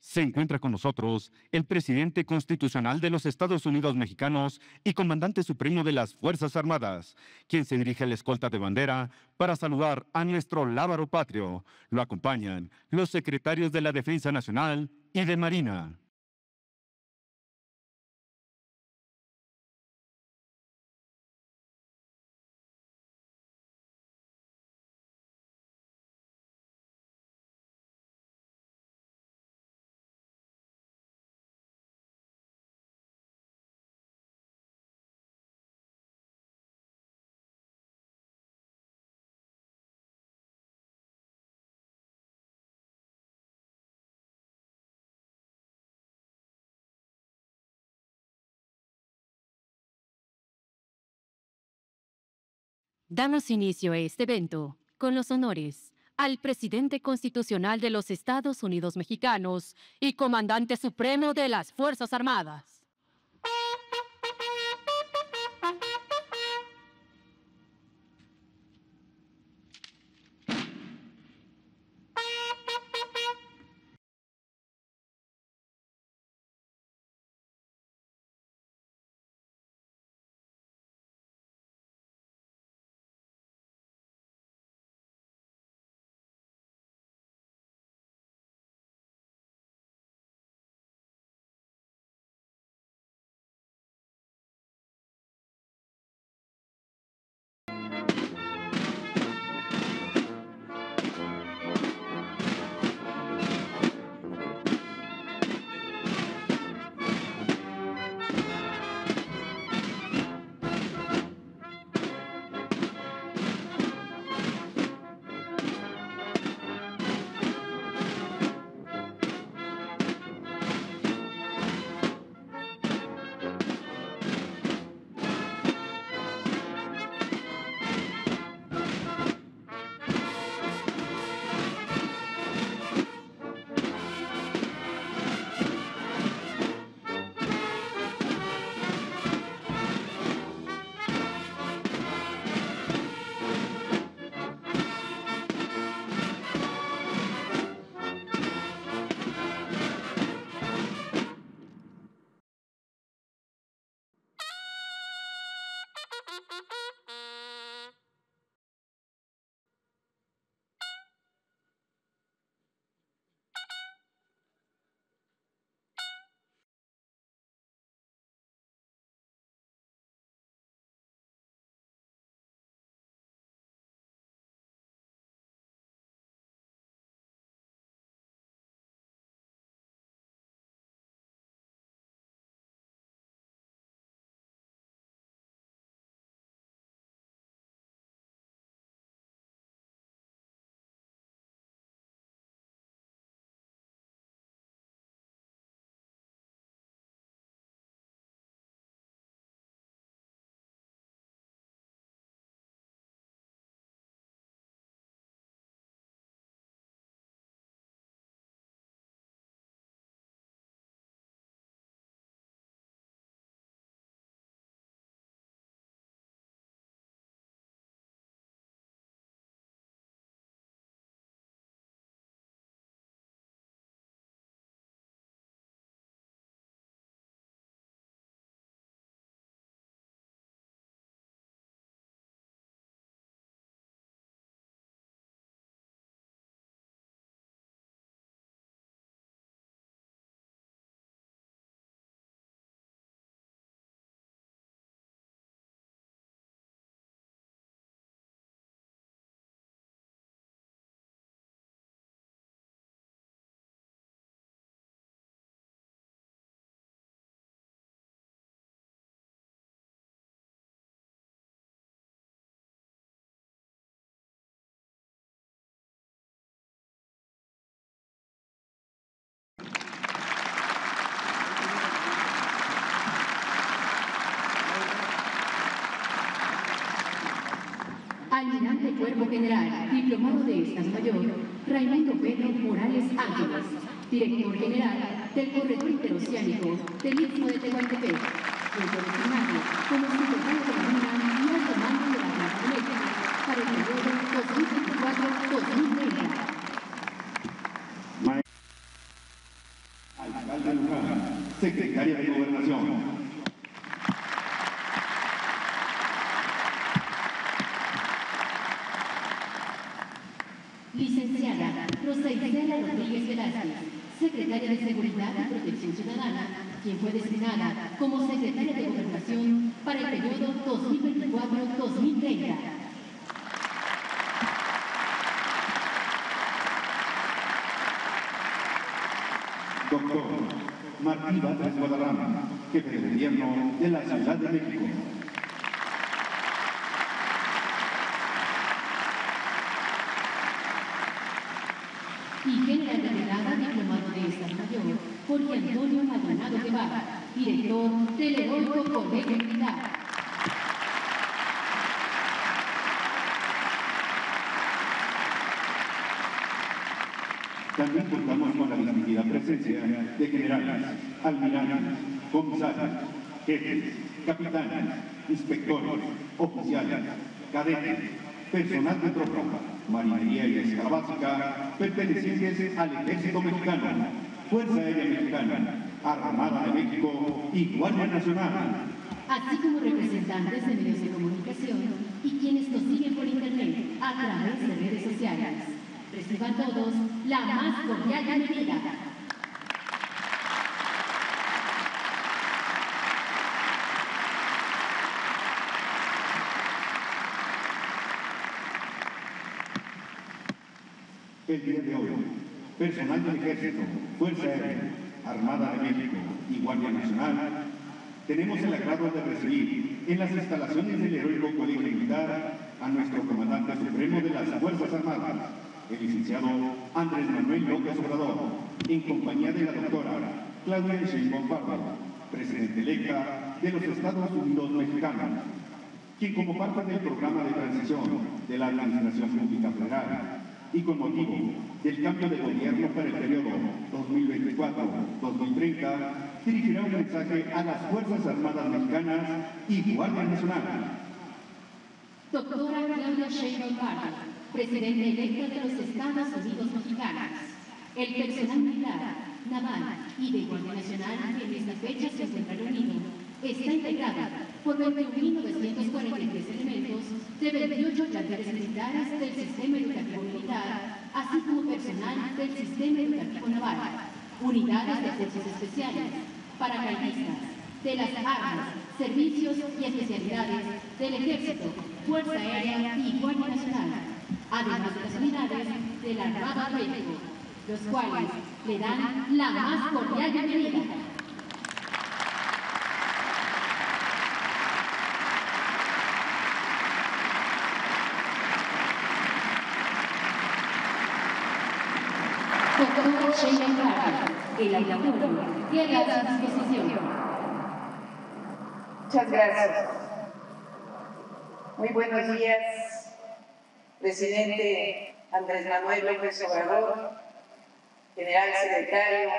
Se encuentra con nosotros el presidente constitucional de los Estados Unidos mexicanos y comandante supremo de las Fuerzas Armadas, quien se dirige a la escolta de bandera para saludar a nuestro lábaro patrio. Lo acompañan los secretarios de la Defensa Nacional y de Marina. Damos inicio a este evento con los honores al presidente constitucional de los Estados Unidos mexicanos y comandante supremo de las Fuerzas Armadas. Almirante Cuerpo General, diplomado de Estado Mayor, Raimundo Pedro Morales Ángeles, Director General del Corredor Interoceánico del Istmo de Tehuantepec, quien fue designado como secretario de la Marina y al comando de la Plaza de México para el periodo 2024-2030. Alcalde Luján, Secretaria de Gobernación. Licenciada Rosa Isela Rodríguez Velázquez, Secretaria de Seguridad y Protección Ciudadana, quien fue designada como Secretaria de Gobernación para el periodo 2024-2030. Doctor Martí Batres Guadarrama, Jefe de Gobierno de la Ciudad de México. Y general de brigada diplomado de Estado Mayor, Jorge Antonio Maldonado Guevara, director del Heroico Colegio Militar. También contamos con la distinguida presencia de generales, almirantes, comisarios, jefes, capitanes, inspectores, oficiales, cadetes, personal de tropa, marinería y escala básica, pertenecientes al Ejército Mexicano, Fuerza Aérea Mexicana, Armada de México y Guardia Nacional. Así como representantes de medios de comunicación y quienes nos siguen por internet a través de redes sociales. Reciban todos la más cordial bienvenida. El día de hoy, personal del Ejército, Fuerza Aérea, Armada de México y Guardia Nacional, tenemos el agrado de recibir en las instalaciones del Heroico Colegio Militar a nuestro Comandante Supremo de las Fuerzas Armadas, el licenciado Andrés Manuel López Obrador, en compañía de la doctora Claudia Sheinbaum Pardo, Presidenta electa de los Estados Unidos Mexicanos, quien como parte del programa de transición de la Administración Pública Federal y con motivo del cambio de gobierno para el periodo 2024-2030, dirigirá un mensaje a las Fuerzas Armadas Mexicanas y Guardia Nacional. Doctora Claudia Sheinbaum Pardo, Presidenta electa de los Estados Unidos Mexicanos. El personal militar, naval y de Guardia Nacional que en esta fecha se encuentra reunido está integrada por 21.943 elementos de 28 planteles militares del Sistema Educativo Militar, así como personal del Sistema Educativo Naval, unidades de fuerzas especiales, paracaidistas, de las armas, servicios y especialidades del Ejército, Fuerza Aérea y Guardia Nacional, además de las unidades de la Armada de México, los cuales le dan la más cordial bienvenida. Doctor Sheinbaum Pardo, el auditorio queda a su disposición. Muchas gracias. Muy buenos días, presidente Andrés Manuel López Obrador, general secretario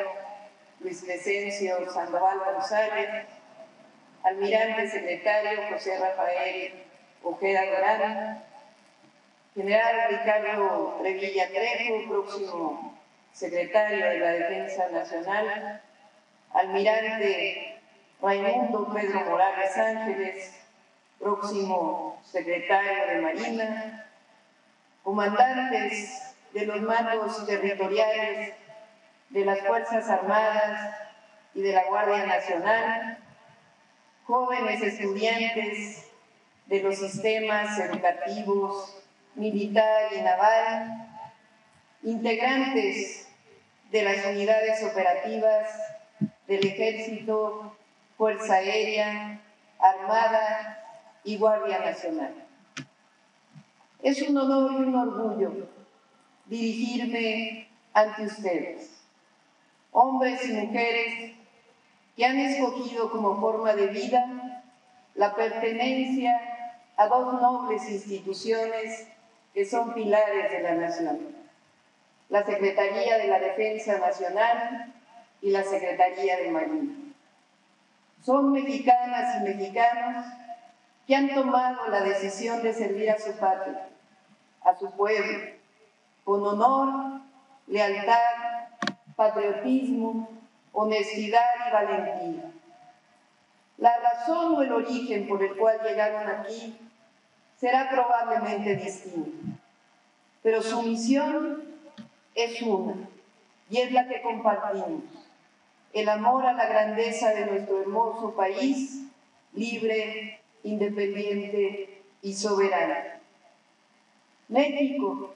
Luis Crescencio Sandoval González, almirante secretario José Rafael Ojeda Durán, general Ricardo Revilla Trejo, próximo secretario de la Defensa Nacional, almirante Raimundo Pedro Morales Ángeles, próximo secretario de Marina, comandantes de los mandos territoriales de las Fuerzas Armadas y de la Guardia Nacional, jóvenes estudiantes de los sistemas educativos militar y naval, integrantes de las unidades operativas del Ejército, Fuerza Aérea, Armada y Guardia Nacional. Es un honor y un orgullo dirigirme ante ustedes, hombres y mujeres que han escogido como forma de vida la pertenencia a dos nobles instituciones que son pilares de la nación: la Secretaría de la Defensa Nacional y la Secretaría de Marina. Son mexicanas y mexicanos que han tomado la decisión de servir a su patria, a su pueblo, con honor, lealtad, patriotismo, honestidad y valentía. La razón o el origen por el cual llegaron aquí será probablemente distinta, pero su misión es una, y es la que compartimos: el amor a la grandeza de nuestro hermoso país, libre, independiente y soberano. México,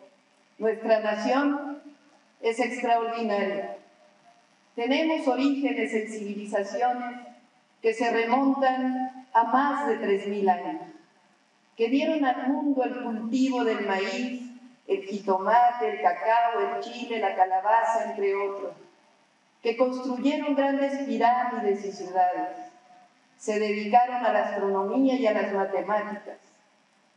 nuestra nación, es extraordinaria. Tenemos orígenes en civilizaciones que se remontan a más de 3000 años, que dieron al mundo el cultivo del maíz, el jitomate, el cacao, el chile, la calabaza, entre otros, que construyeron grandes pirámides y ciudades, se dedicaron a la astronomía y a las matemáticas,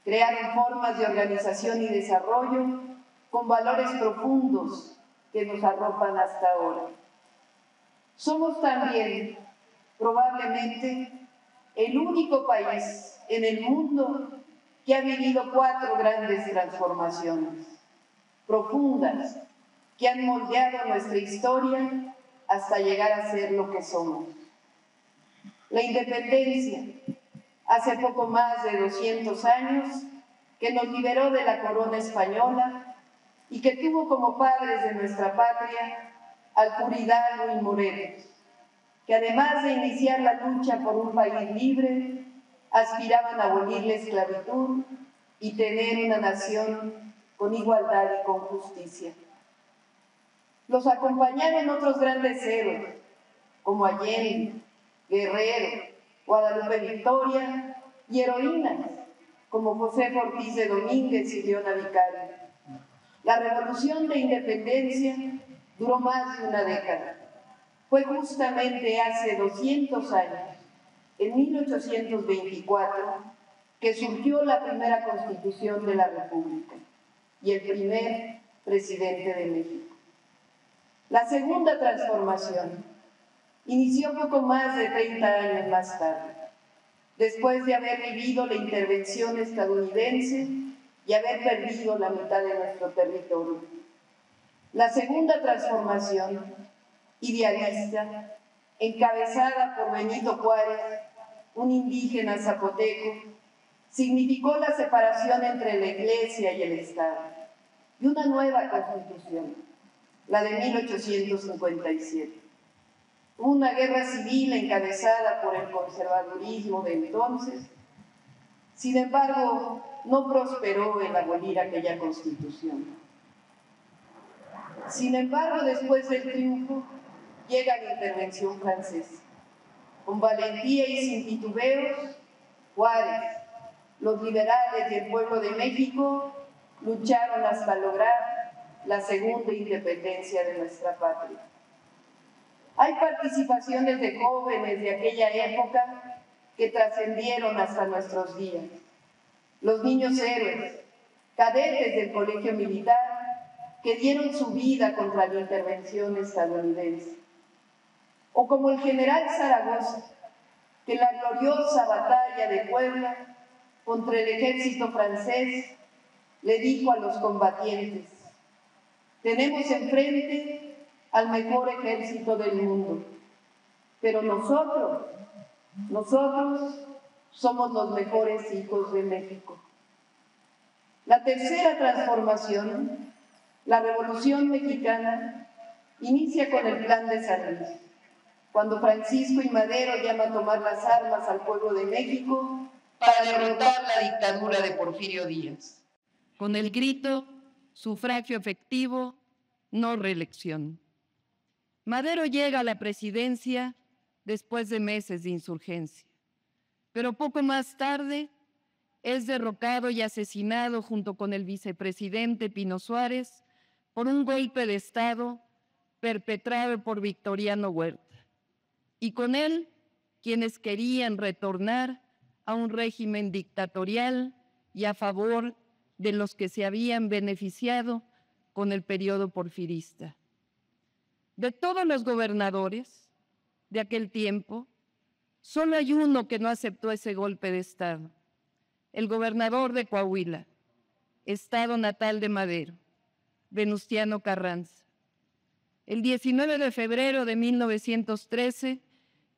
crearon formas de organización y desarrollo con valores profundos que nos arropan hasta ahora. Somos también, probablemente, el único país en el mundo que ha vivido 4 grandes transformaciones profundas que han moldeado nuestra historia hasta llegar a ser lo que somos. La independencia, hace poco más de 200 años, que nos liberó de la corona española y que tuvo como padres de nuestra patria al cura Hidalgo y Morelos, que además de iniciar la lucha por un país libre, aspiraban a abolir la esclavitud y tener una nación con igualdad y con justicia. Los acompañaron otros grandes héroes, como Allende, Guerrero, Guadalupe Victoria, y heroínas, como Josefa Ortiz de Domínguez y Leona Vicario. La Revolución de Independencia duró más de una década. Fue justamente hace 200 años, en 1824, que surgió la primera Constitución de la República y el primer presidente de México. La segunda transformación inició poco más de 30 años más tarde, después de haber vivido la intervención estadounidense y haber perdido la mitad de nuestro territorio. La segunda transformación, idealista, encabezada por Benito Juárez, un indígena zapoteco, significó la separación entre la Iglesia y el Estado y una nueva Constitución, la de 1857. Una guerra civil encabezada por el conservadurismo de entonces. Sin embargo, no prosperó el abolir aquella Constitución. Sin embargo, después del triunfo, llega la intervención francesa. Con valentía y sin titubeos, Juárez, los liberales y el pueblo de México lucharon hasta lograr la segunda independencia de nuestra patria. Hay participaciones de jóvenes de aquella época que trascendieron hasta nuestros días. Los niños héroes, cadetes del colegio militar, que dieron su vida contra la intervención estadounidense. O como el general Zaragoza, que en la gloriosa batalla de Puebla contra el ejército francés le dijo a los combatientes: tenemos enfrente al mejor ejército del mundo, pero nosotros somos los mejores hijos de México. La tercera transformación, la Revolución Mexicana, inicia con el Plan de San Luis, cuando Francisco I. Madero llama a tomar las armas al pueblo de México para derrotar la dictadura de Porfirio Díaz. Con el grito, sufragio efectivo, no reelección. Madero llega a la presidencia después de meses de insurgencia, pero poco más tarde es derrocado y asesinado junto con el vicepresidente Pino Suárez por un golpe de Estado perpetrado por Victoriano Huerta, y con él quienes querían retornar a un régimen dictatorial y a favor de los que se habían beneficiado con el periodo porfirista. De todos los gobernadores de aquel tiempo, solo hay uno que no aceptó ese golpe de Estado: el gobernador de Coahuila, estado natal de Madero, Venustiano Carranza. El 19 de febrero de 1913,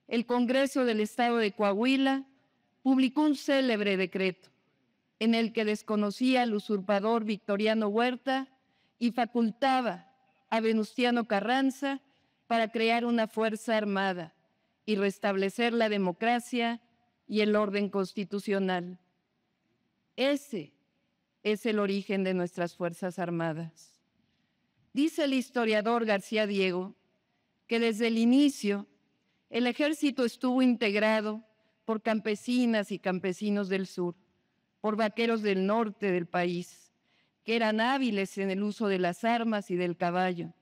el Congreso del Estado de Coahuila publicó un célebre decreto en el que desconocía al usurpador Victoriano Huerta y facultaba a Venustiano Carranza para crear una fuerza armada y restablecer la democracia y el orden constitucional. Ese es el origen de nuestras Fuerzas Armadas. Dice el historiador García Diego que desde el inicio el ejército estuvo integrado por campesinas y campesinos del sur, por vaqueros del norte del país, que eran hábiles en el uso de las armas y del caballo,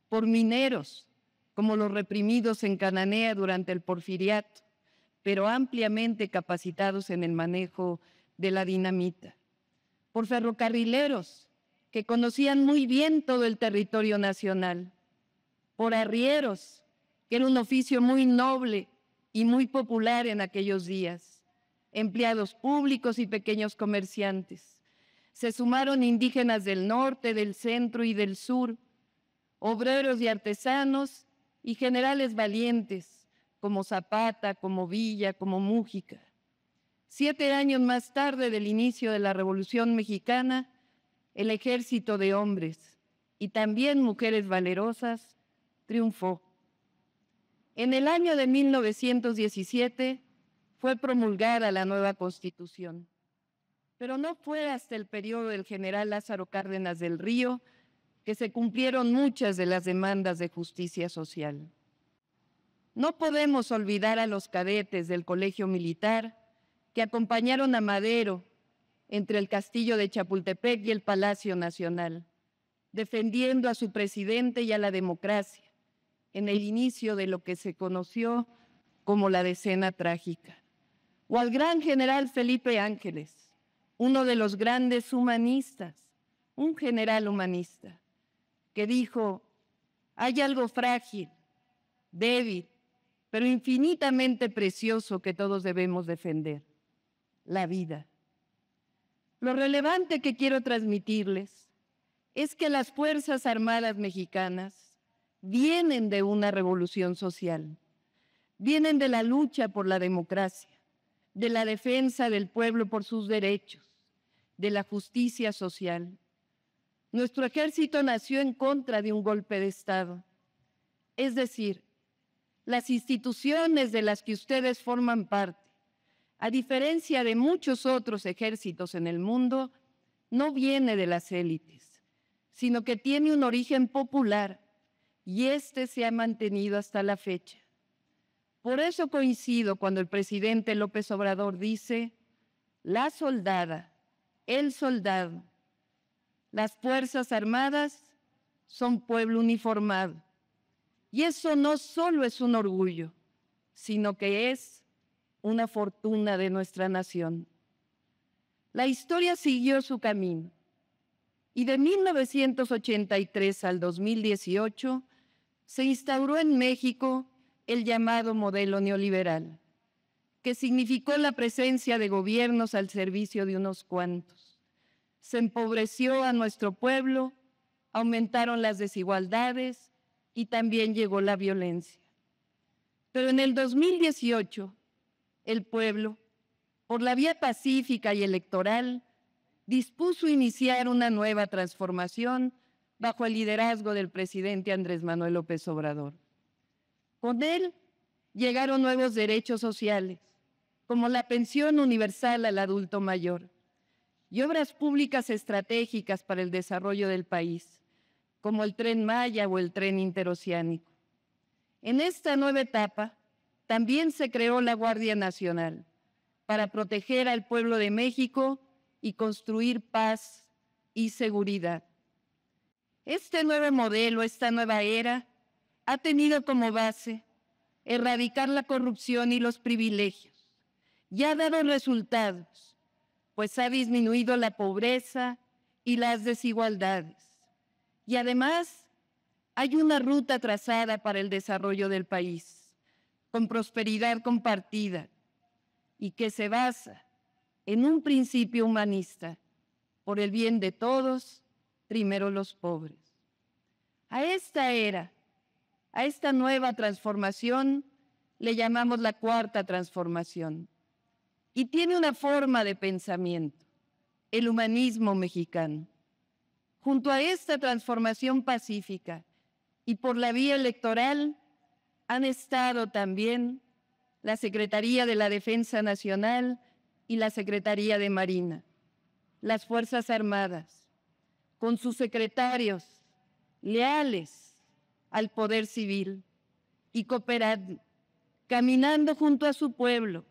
por mineros, como los reprimidos en Cananea durante el Porfiriato, pero ampliamente capacitados en el manejo de la dinamita, por ferrocarrileros, que conocían muy bien todo el territorio nacional, por arrieros, que era un oficio muy noble y muy popular en aquellos días, empleados públicos y pequeños comerciantes. Se sumaron indígenas del norte, del centro y del sur, obreros y artesanos y generales valientes, como Zapata, como Villa, como Mújica. 7 años más tarde del inicio de la Revolución Mexicana, el ejército de hombres y también mujeres valerosas triunfó. En el año de 1917 fue promulgada la nueva Constitución, pero no fue hasta el periodo del general Lázaro Cárdenas del Río que se cumplieron muchas de las demandas de justicia social. No podemos olvidar a los cadetes del Colegio Militar que acompañaron a Madero entre el Castillo de Chapultepec y el Palacio Nacional, defendiendo a su presidente y a la democracia en el inicio de lo que se conoció como la Decena Trágica. O al gran general Felipe Ángeles, uno de los grandes humanistas, un general humanista, que dijo: hay algo frágil, débil, pero infinitamente precioso que todos debemos defender: la vida. Lo relevante que quiero transmitirles es que las Fuerzas Armadas mexicanas vienen de una revolución social, vienen de la lucha por la democracia, de la defensa del pueblo por sus derechos, de la justicia social. Nuestro ejército nació en contra de un golpe de Estado, es decir, las instituciones de las que ustedes forman parte, a diferencia de muchos otros ejércitos en el mundo, no viene de las élites, sino que tiene un origen popular y este se ha mantenido hasta la fecha. Por eso coincido cuando el presidente López Obrador dice: la soldada, el soldado, las Fuerzas Armadas son pueblo uniformado. Y eso no solo es un orgullo, sino que es una fortuna de nuestra nación. La historia siguió su camino y de 1983 al 2018 se instauró en México el llamado modelo neoliberal, que significó la presencia de gobiernos al servicio de unos cuantos. Se empobreció a nuestro pueblo, aumentaron las desigualdades y también llegó la violencia. Pero en el 2018, el pueblo, por la vía pacífica y electoral, dispuso iniciar una nueva transformación bajo el liderazgo del presidente Andrés Manuel López Obrador. Con él llegaron nuevos derechos sociales, como la pensión universal al adulto mayor, y obras públicas estratégicas para el desarrollo del país, como el Tren Maya o el Tren Interoceánico. En esta nueva etapa, también se creó la Guardia Nacional para proteger al pueblo de México y construir paz y seguridad. Este nuevo modelo, esta nueva era, ha tenido como base erradicar la corrupción y los privilegios. Y ha dado resultados, pues ha disminuido la pobreza y las desigualdades. Y además, hay una ruta trazada para el desarrollo del país, con prosperidad compartida y que se basa en un principio humanista: por el bien de todos, primero los pobres. A esta era A esta nueva transformación le llamamos la cuarta transformación y tiene una forma de pensamiento, el humanismo mexicano. Junto a esta transformación pacífica y por la vía electoral han estado también la Secretaría de la Defensa Nacional y la Secretaría de Marina, las Fuerzas Armadas, con sus secretarios leales al poder civil y cooperando, caminando junto a su pueblo,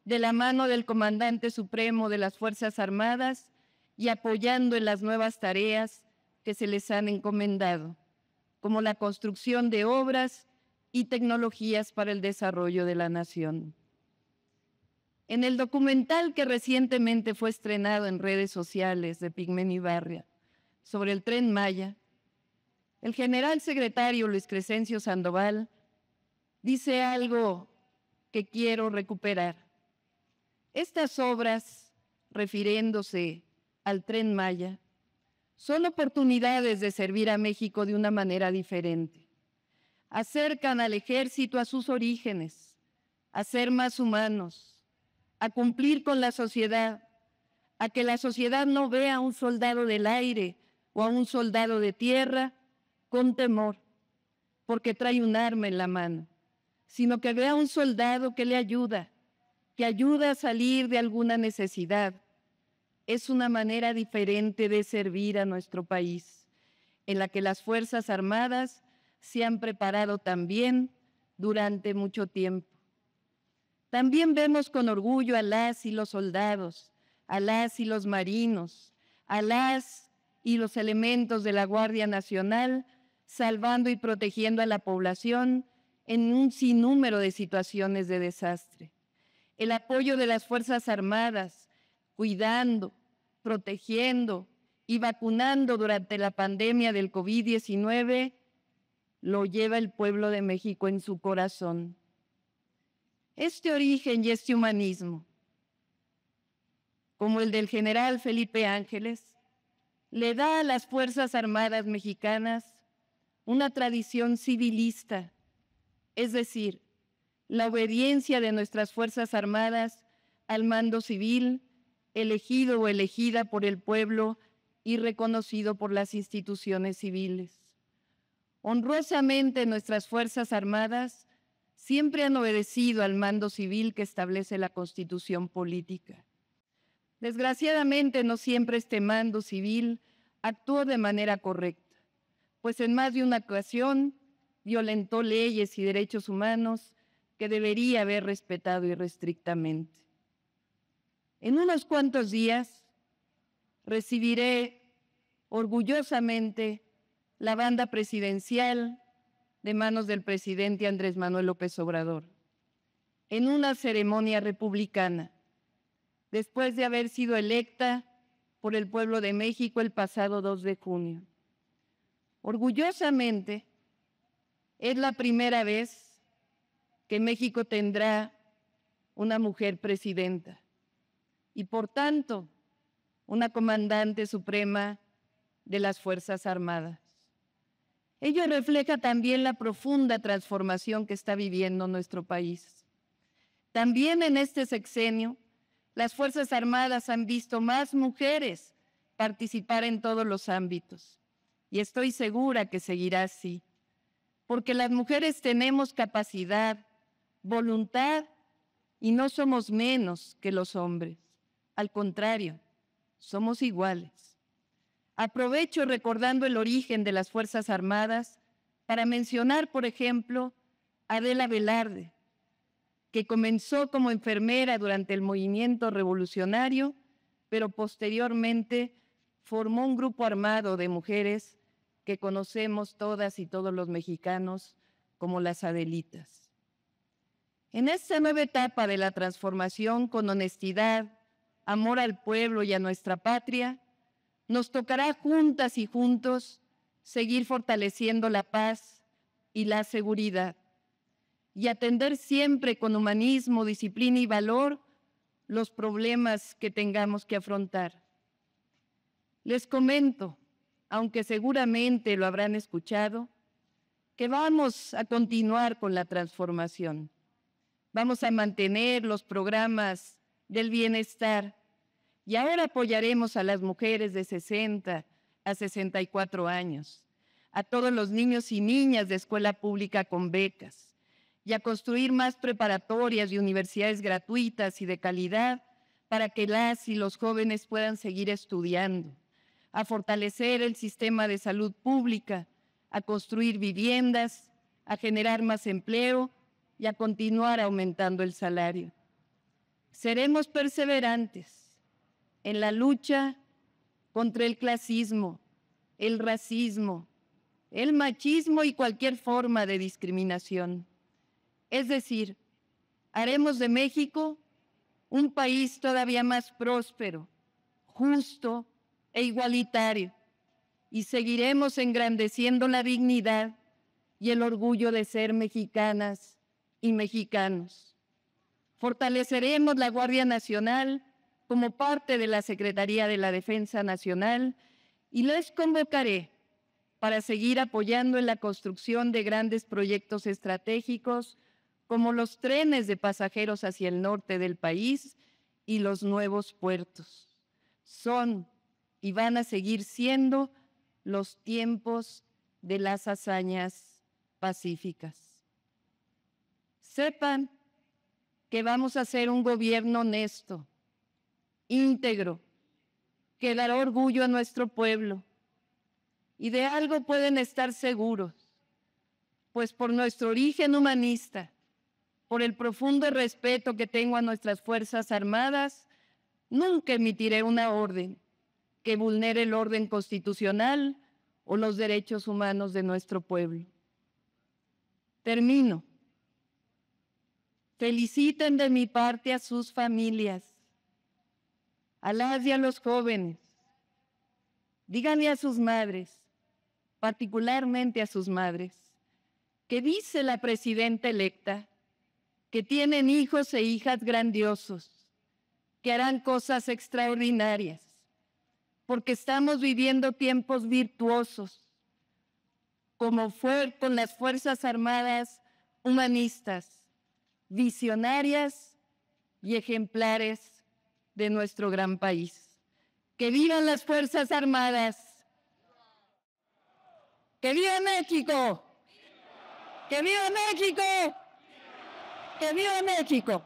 de la mano del Comandante Supremo de las Fuerzas Armadas y apoyando en las nuevas tareas que se les han encomendado, como la construcción de obras y tecnologías para el desarrollo de la nación. En el documental que recientemente fue estrenado en redes sociales de Pigmen Ibarra sobre el Tren Maya, el general secretario Luis Crescencio Sandoval dice algo que quiero recuperar. Estas obras, refiriéndose al Tren Maya, son oportunidades de servir a México de una manera diferente. Acercan al ejército a sus orígenes, a ser más humanos, a cumplir con la sociedad, a que la sociedad no vea a un soldado del aire o a un soldado de tierra con temor, porque trae un arma en la mano, sino que vea a un soldado que le ayuda, que ayuda a salir de alguna necesidad. Es una manera diferente de servir a nuestro país, en la que las Fuerzas Armadas se han preparado también durante mucho tiempo. También vemos con orgullo a las y los soldados, a las y los marinos, a las y los elementos de la Guardia Nacional, salvando y protegiendo a la población en un sinnúmero de situaciones de desastre. El apoyo de las Fuerzas Armadas, cuidando, protegiendo y vacunando durante la pandemia del COVID-19, lo lleva el pueblo de México en su corazón. Este origen y este humanismo, como el del general Felipe Ángeles, le da a las Fuerzas Armadas mexicanas una tradición civilista, es decir, la obediencia de nuestras Fuerzas Armadas al mando civil, elegido o elegida por el pueblo y reconocido por las instituciones civiles. Honrosamente, nuestras Fuerzas Armadas siempre han obedecido al mando civil que establece la Constitución política. Desgraciadamente, no siempre este mando civil actuó de manera correcta, pues en más de una ocasión violentó leyes y derechos humanos que debería haber respetado irrestrictamente. En unos cuantos días recibiré orgullosamente la banda presidencial de manos del presidente Andrés Manuel López Obrador, en una ceremonia republicana, después de haber sido electa por el pueblo de México el pasado 2 de junio. Orgullosamente, es la primera vez que México tendrá una mujer presidenta y, por tanto, una comandante suprema de las Fuerzas Armadas. Ello refleja también la profunda transformación que está viviendo nuestro país. También en este sexenio, las Fuerzas Armadas han visto más mujeres participar en todos los ámbitos, y estoy segura que seguirá así, porque las mujeres tenemos capacidad, voluntad, y no somos menos que los hombres. Al contrario, somos iguales. Aprovecho recordando el origen de las Fuerzas Armadas para mencionar, por ejemplo, a Adela Velarde, que comenzó como enfermera durante el movimiento revolucionario, pero posteriormente formó un grupo armado de mujeres que conocemos todas y todos los mexicanos como las Adelitas. En esta nueva etapa de la transformación, con honestidad, amor al pueblo y a nuestra patria, nos tocará juntas y juntos seguir fortaleciendo la paz y la seguridad y atender siempre con humanismo, disciplina y valor los problemas que tengamos que afrontar. Les comento, aunque seguramente lo habrán escuchado, que vamos a continuar con la transformación. Vamos a mantener los programas del bienestar y ahora apoyaremos a las mujeres de 60 a 64 años, a todos los niños y niñas de escuela pública con becas y a construir más preparatorias y universidades gratuitas y de calidad para que las y los jóvenes puedan seguir estudiando, a fortalecer el sistema de salud pública, a construir viviendas, a generar más empleo y a continuar aumentando el salario. Seremos perseverantes en la lucha contra el clasismo, el racismo, el machismo y cualquier forma de discriminación. Es decir, haremos de México un país todavía más próspero, justo e igualitario, y seguiremos engrandeciendo la dignidad y el orgullo de ser mexicanas y mexicanos. Fortaleceremos la Guardia Nacional como parte de la Secretaría de la Defensa Nacional y les convocaré para seguir apoyando en la construcción de grandes proyectos estratégicos como los trenes de pasajeros hacia el norte del país y los nuevos puertos. Son y van a seguir siendo los tiempos de las hazañas pacíficas. Sepan que vamos a ser un gobierno honesto, íntegro, que dará orgullo a nuestro pueblo. Y de algo pueden estar seguros, pues por nuestro origen humanista, por el profundo respeto que tengo a nuestras Fuerzas Armadas, nunca emitiré una orden que vulnere el orden constitucional o los derechos humanos de nuestro pueblo. Termino. Feliciten de mi parte a sus familias, a las y a los jóvenes. Díganle a sus madres, particularmente a sus madres, que dice la presidenta electa que tienen hijos e hijas grandiosos, que harán cosas extraordinarias, porque estamos viviendo tiempos virtuosos, como fue con las Fuerzas Armadas humanistas, visionarias y ejemplares de nuestro gran país. ¡Que vivan las Fuerzas Armadas! ¡Que viva México! ¡Que viva México! ¡Que viva México!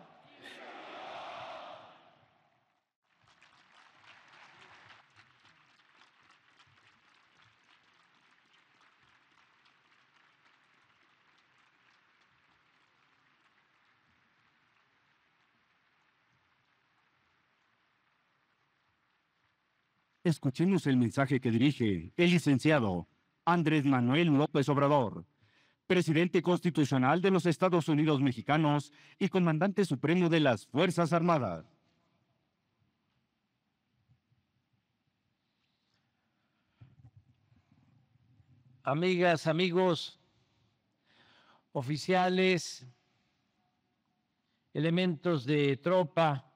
Escuchemos el mensaje que dirige el licenciado Andrés Manuel López Obrador, presidente constitucional de los Estados Unidos mexicanos y comandante supremo de las Fuerzas Armadas. Amigas, amigos, oficiales, elementos de tropa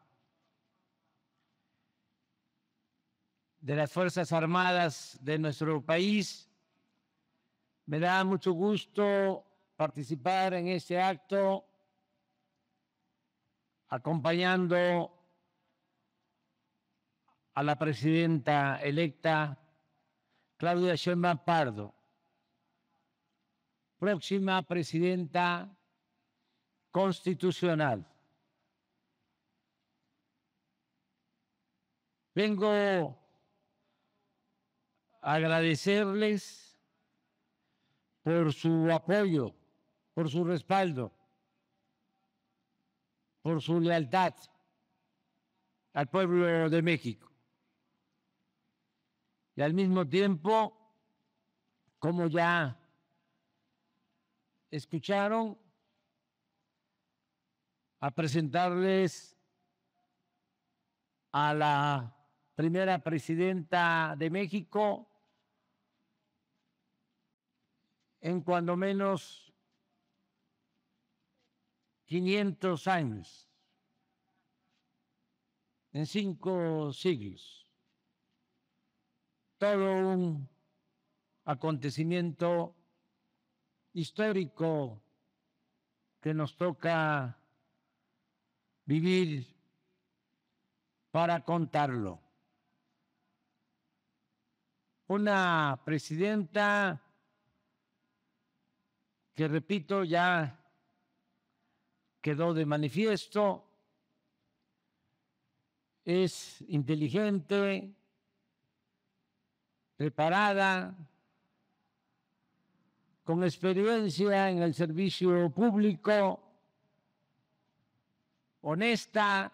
de las Fuerzas Armadas de nuestro país, me da mucho gusto participar en este acto acompañando a la presidenta electa Claudia Sheinbaum Pardo, próxima presidenta constitucional. Vengo a agradecerles por su apoyo, por su respaldo, por su lealtad al pueblo de México. Y al mismo tiempo, como ya escucharon, a presentarles a la primera presidenta de México en cuando menos 500 años, en 5 siglos. Todo un acontecimiento histórico que nos toca vivir para contarlo. Una presidenta que, repito, ya quedó de manifiesto, es inteligente, preparada, con experiencia en el servicio público, honesta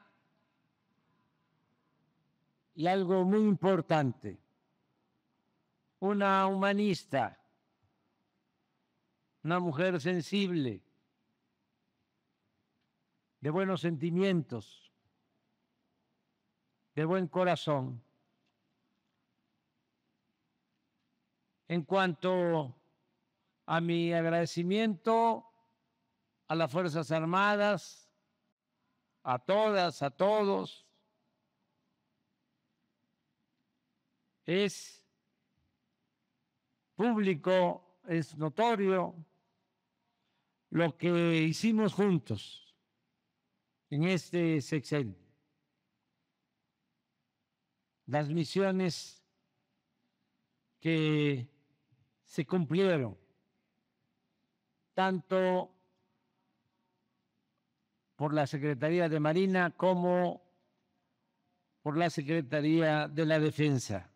y algo muy importante, una humanista, una mujer sensible, de buenos sentimientos, de buen corazón. En cuanto a mi agradecimiento a las Fuerzas Armadas, a todas, a todos, es público, es notorio lo que hicimos juntos en este sexenio. Las misiones que se cumplieron, tanto por la Secretaría de Marina como por la Secretaría de la Defensa.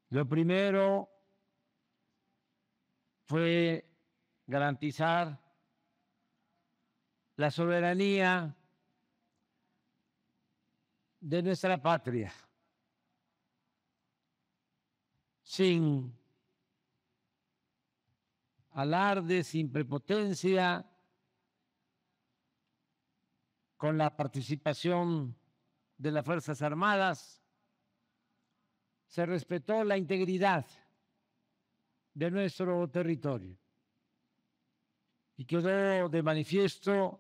Lo primero fue garantizar la soberanía de nuestra patria, sin alarde, sin prepotencia, con la participación de las Fuerzas Armadas. Se respetó la integridad de nuestro territorio y quedó de manifiesto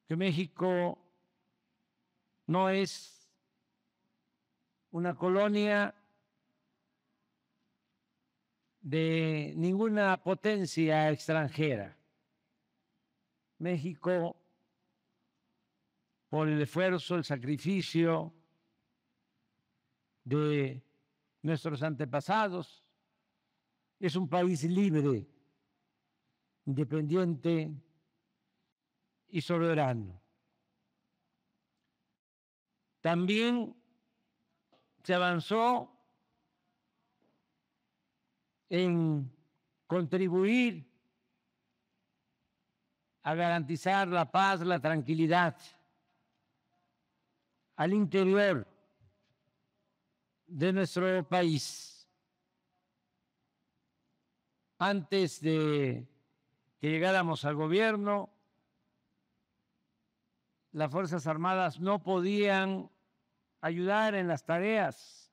que México no es una colonia de ninguna potencia extranjera. México, por el esfuerzo, el sacrificio de nuestros antepasados, es un país libre, independiente y soberano. También se avanzó en contribuir a garantizar la paz, la tranquilidad al interior de nuestro país. Antes de que llegáramos al gobierno, las Fuerzas Armadas no podían ayudar en las tareas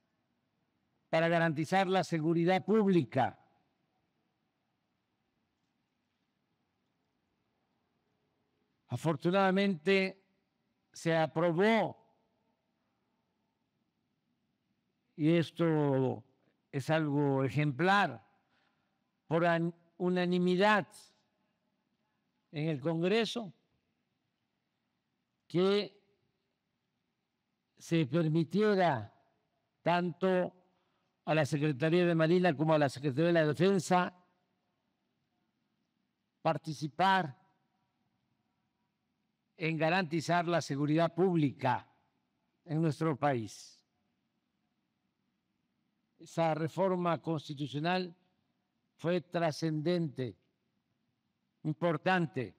para garantizar la seguridad pública. Afortunadamente se aprobó, y esto es algo ejemplar, por unanimidad en el Congreso, que se permitiera tanto a la Secretaría de Marina como a la Secretaría de la Defensa participar en garantizar la seguridad pública en nuestro país. Esa reforma constitucional fue trascendente, importante,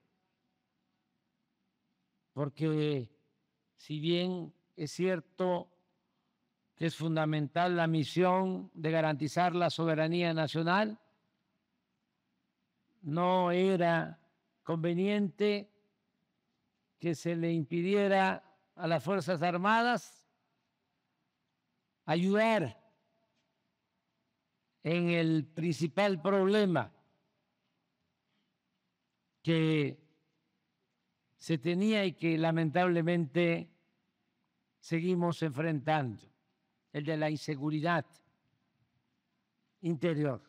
porque si bien es cierto que es fundamental la misión de garantizar la soberanía nacional, no era conveniente que se le impidiera a las Fuerzas Armadas ayudar en el principal problema que se tenía y que lamentablemente seguimos enfrentando, el de la inseguridad. Interior.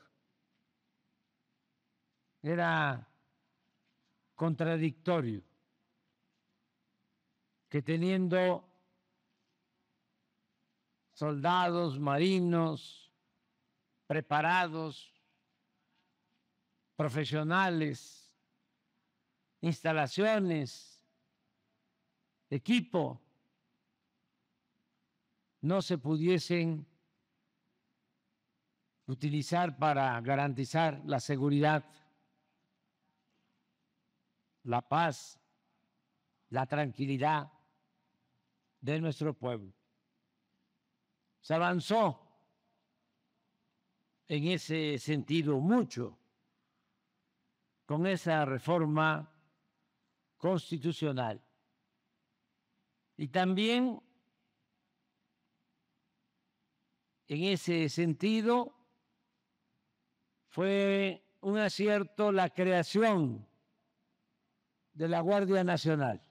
Era contradictorio que teniendo soldados, marinos preparados, profesionales, instalaciones, equipo, no se pudiesen utilizar para garantizar la seguridad, la paz, la tranquilidad de nuestro pueblo. Se avanzó en ese sentido mucho con esa reforma constitucional. Y también en ese sentido fue un acierto la creación de la Guardia Nacional,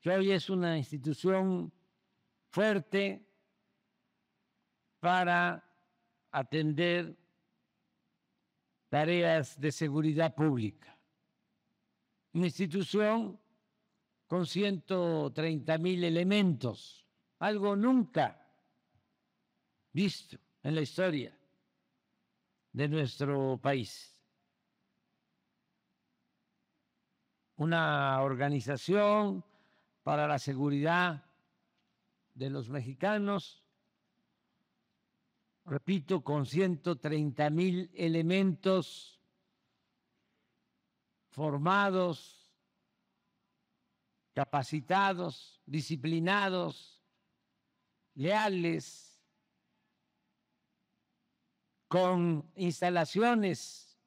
que hoy es una institución fuerte para atender tareas de seguridad pública. Una institución con 130,000 elementos, algo nunca visto en la historia de nuestro país. Una organización para la seguridad de los mexicanos, repito, con 130,000 elementos formados, capacitados, disciplinados, leales, con instalaciones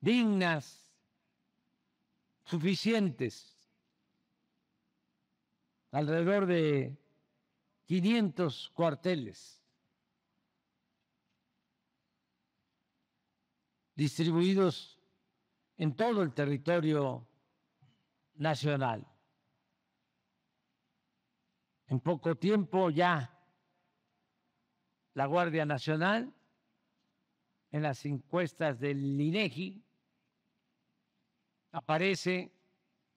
dignas, suficientes, alrededor de 500 cuarteles distribuidos en todo el territorio nacional. En poco tiempo ya la Guardia Nacional, en las encuestas del INEGI, aparece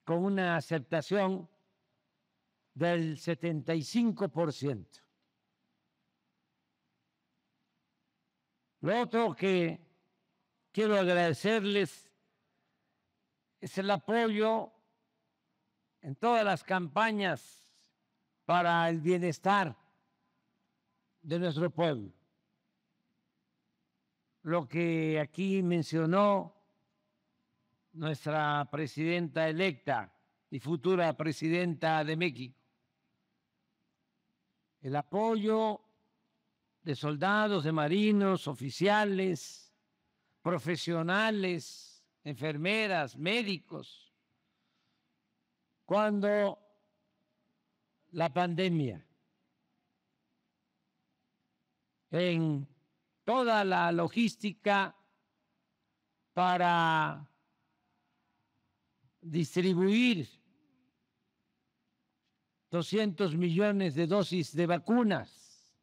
con una aceptación del 75%. Lo otro que quiero agradecerles es el apoyo en todas las campañas para el bienestar de nuestro pueblo. Lo que aquí mencionó nuestra presidenta electa y futura presidenta de México, el apoyo de soldados, de marinos, oficiales, profesionales, enfermeras, médicos, cuando la pandemia, en toda la logística para distribuir 200 millones de dosis de vacunas,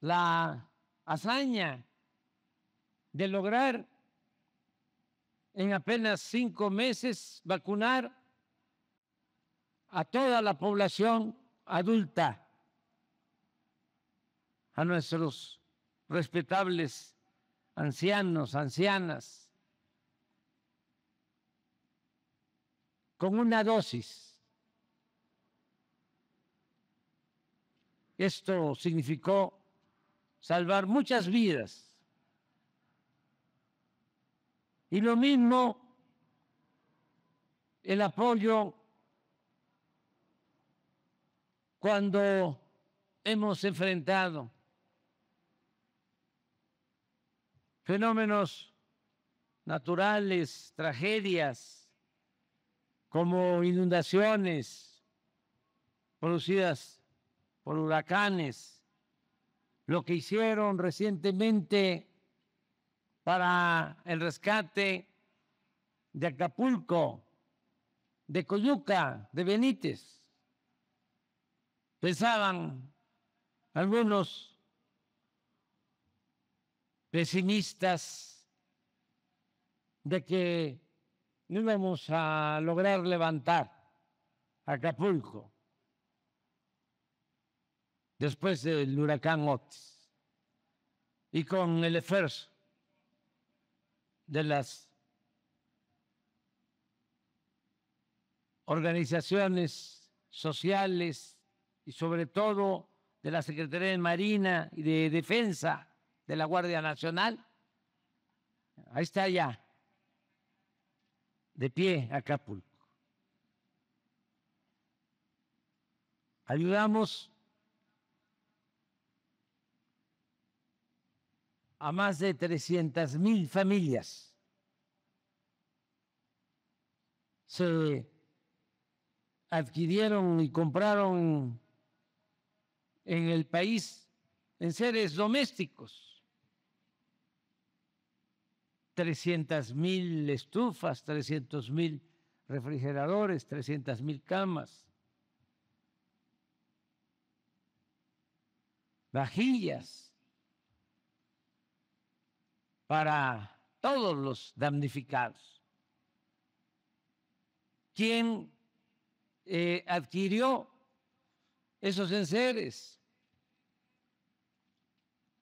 la hazaña de lograr en apenas 5 meses vacunar a toda la población adulta, a nuestros respetables ancianos, ancianas, con una dosis. Esto significó salvar muchas vidas. Y lo mismo el apoyo cuando hemos enfrentado fenómenos naturales, tragedias como inundaciones producidas por huracanes, lo que hicieron recientemente para el rescate de Acapulco, de Coyuca, de Benítez. Pensaban algunos pesimistas de que no íbamos a lograr levantar Acapulco después del huracán Otis, y con el esfuerzo de las organizaciones sociales y sobre todo de la Secretaría de Marina y de Defensa de la Guardia Nacional, ahí está ya, de pie Acapulco. Ayudamos a más de 300,000 familias. Se adquirieron y compraron en el país enseres domésticos. 300,000 estufas, 300,000 refrigeradores, 300,000 camas, vajillas para todos los damnificados. ¿Quién adquirió esos enseres?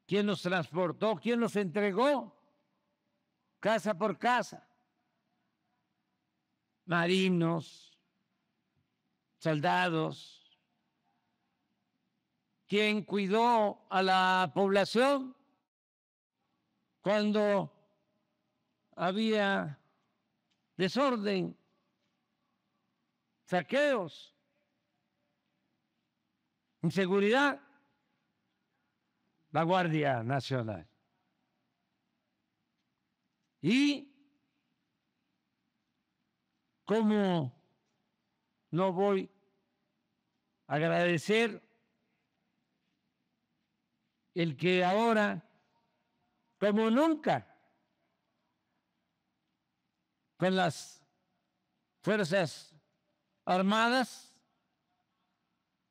¿Quién los transportó? ¿Quién los entregó? Casa por casa. Marinos, soldados. ¿Quién cuidó a la población cuando había desorden, saqueos, inseguridad? La Guardia Nacional. Y cómo no voy a agradecer el que ahora, como nunca, con las Fuerzas Armadas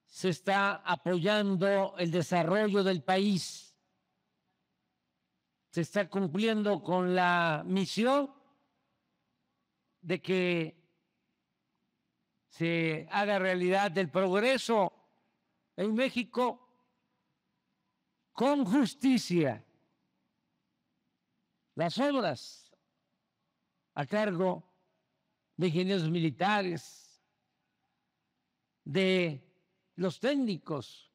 se está apoyando el desarrollo del país. Se está cumpliendo con la misión de que se haga realidad el progreso en México con justicia. Las obras a cargo de ingenieros militares, de los técnicos,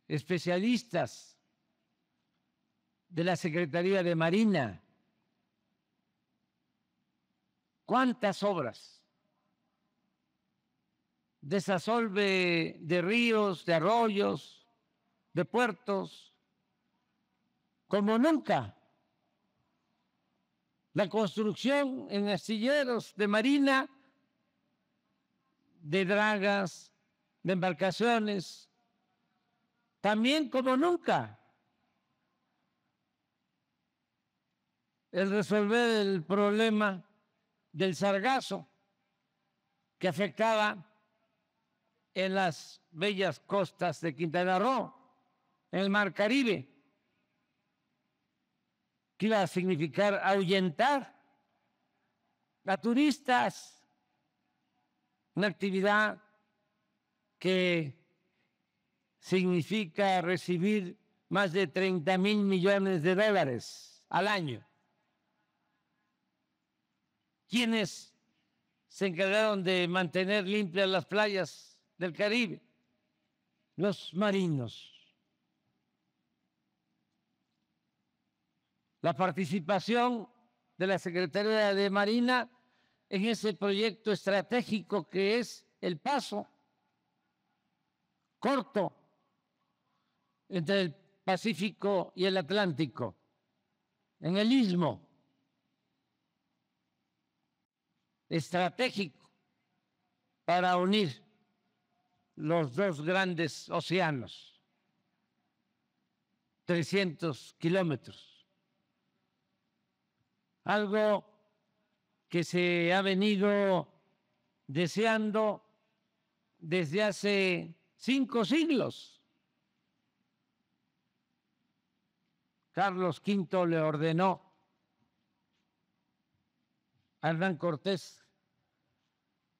especialistas de la Secretaría de Marina. ¿Cuántas obras? Desasolve de ríos, de arroyos, de puertos, como nunca. La construcción en astilleros de marina, de dragas, de embarcaciones, también como nunca. El resolver el problema del sargazo que afectaba en las bellas costas de Quintana Roo, en el Mar Caribe, que iba a significar ahuyentar a turistas, una actividad que significa recibir más de 30,000 millones de dólares al año. ¿Quiénes se encargaron de mantener limpias las playas del Caribe? Los marinos. La participación de la Secretaría de Marina en ese proyecto estratégico que es el paso corto entre el Pacífico y el Atlántico, en el istmo estratégico para unir los dos grandes océanos, 300 kilómetros. Algo que se ha venido deseando desde hace 5 siglos. Carlos V le ordenó a Hernán Cortés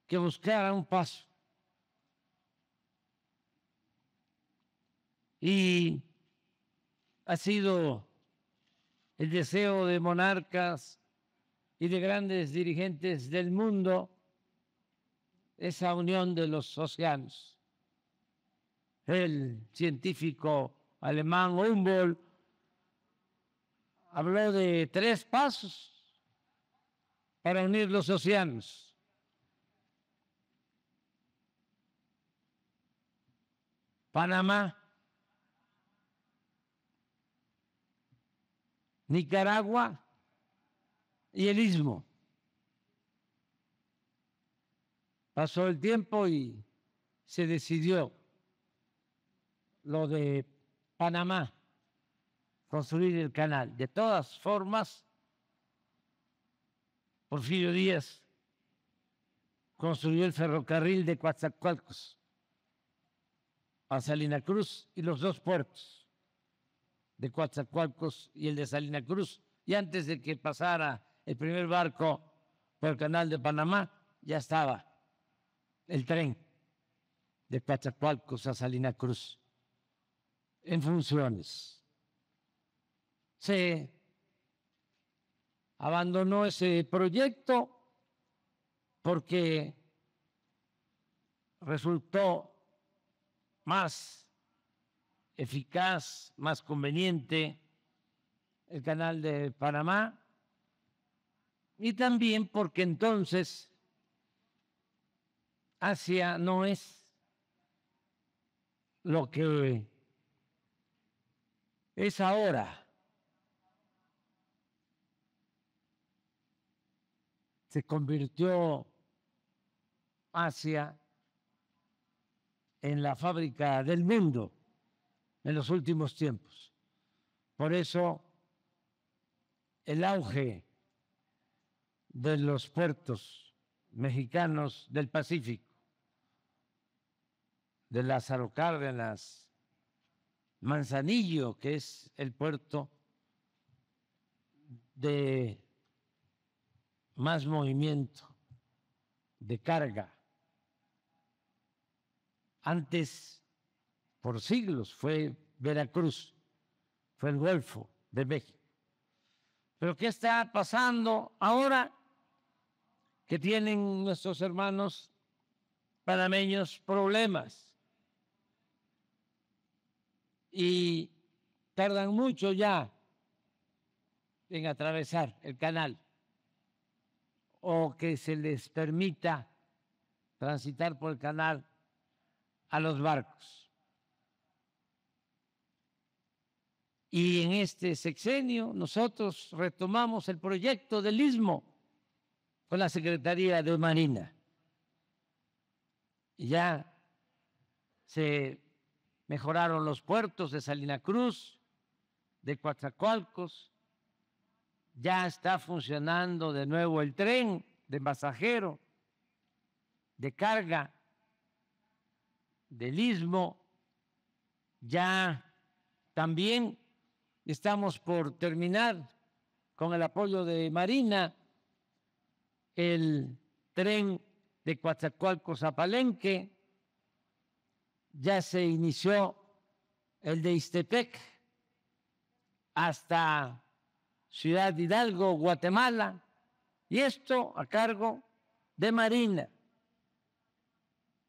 que buscara un paso. Y ha sido el deseo de monarcas y de grandes dirigentes del mundo esa unión de los océanos. El científico alemán Humboldt habló de 3 pasos para unir los océanos. Panamá, Nicaragua y el Istmo. Pasó el tiempo y se decidió lo de Panamá, construir el canal. De todas formas, Porfirio Díaz construyó el ferrocarril de Coatzacoalcos a Salina Cruz y los 2 puertos de Coatzacoalcos y el de Salina Cruz. Y antes de que pasara el primer barco por el canal de Panamá, ya estaba el tren de Coatzacoalcos a Salina Cruz en funciones. Se abandonó ese proyecto porque resultó más eficaz, más conveniente el canal de Panamá, y también porque entonces Asia no es lo que es ahora. Se convirtió Asia en la fábrica del mundo en los últimos tiempos. Por eso el auge de los puertos mexicanos del Pacífico, de Lázaro Cárdenas, Manzanillo, que es el puerto de más movimiento de carga. Antes, por siglos, fue Veracruz, fue el Golfo de México. Pero ¿qué está pasando ahora que tienen nuestros hermanos panameños problemas? Y tardan mucho ya en atravesar el canal o que se les permita transitar por el canal a los barcos. Y en este sexenio nosotros retomamos el proyecto del Istmo con la Secretaría de Marina. Y ya se mejoraron los puertos de Salina Cruz, de Coatzacoalcos, ya está funcionando de nuevo el tren de pasajero, de carga, del Istmo. Ya también estamos por terminar con el apoyo de Marina el tren de Coatzacoalcos a Palenque. Ya se inició el de Ixtepec hasta Ciudad Hidalgo, Guatemala, y esto a cargo de Marina.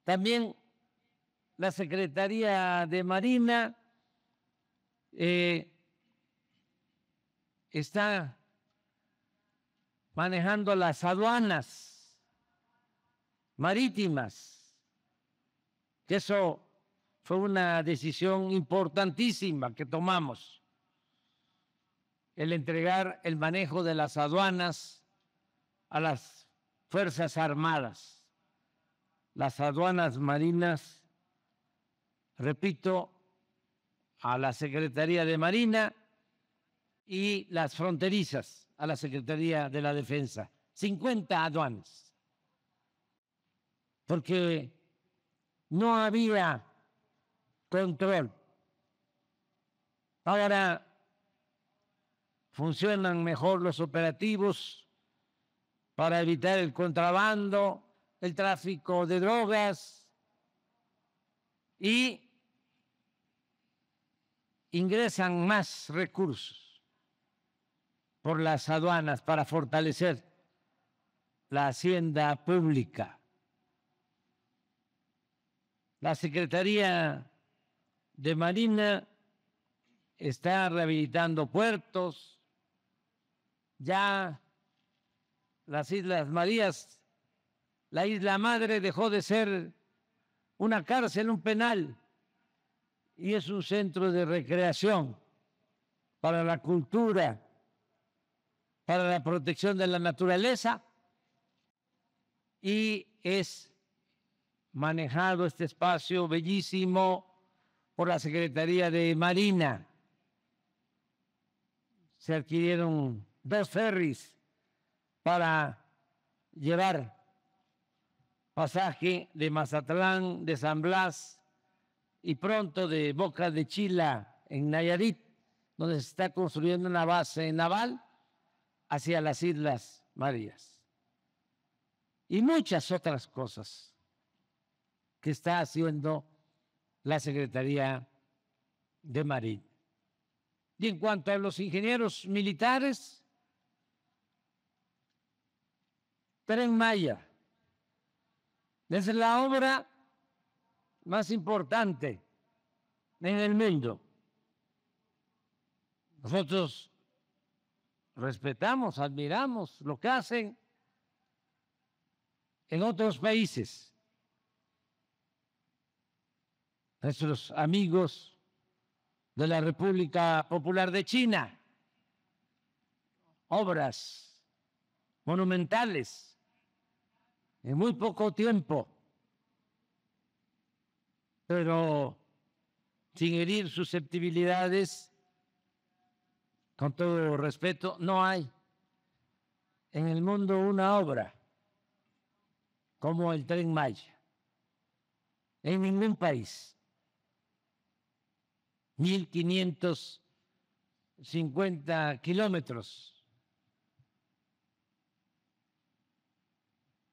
También la Secretaría de Marina está manejando las aduanas marítimas, que eso fue una decisión importantísima que tomamos, el entregar el manejo de las aduanas a las Fuerzas Armadas. Las aduanas marinas, repito, a la Secretaría de Marina, y las fronterizas a la Secretaría de la Defensa. 50 aduanas. Porque no había control. Ahora funcionan mejor los operativos para evitar el contrabando, el tráfico de drogas y ingresan más recursos por las aduanas para fortalecer la hacienda pública. La Secretaría de Marina está rehabilitando puertos. Ya las Islas Marías, la isla madre, dejó de ser una cárcel, un penal, y es un centro de recreación para la cultura, para la protección de la naturaleza, y es manejado este espacio bellísimo por la Secretaría de Marina. Se adquirieron 2 ferries para llevar pasaje de Mazatlán, de San Blas y pronto de Boca de Chila en Nayarit, donde se está construyendo una base naval, hacia las Islas Marías. Y muchas otras cosas que está haciendo la Secretaría de Marina. Y en cuanto a los ingenieros militares, Tren Maya es la obra más importante en el mundo. Nosotros respetamos, admiramos lo que hacen en otros países. Nuestros amigos de la República Popular de China, obras monumentales en muy poco tiempo, pero sin herir susceptibilidades. Con todo respeto, no hay en el mundo una obra como el Tren Maya, en ningún país. 1.550 kilómetros.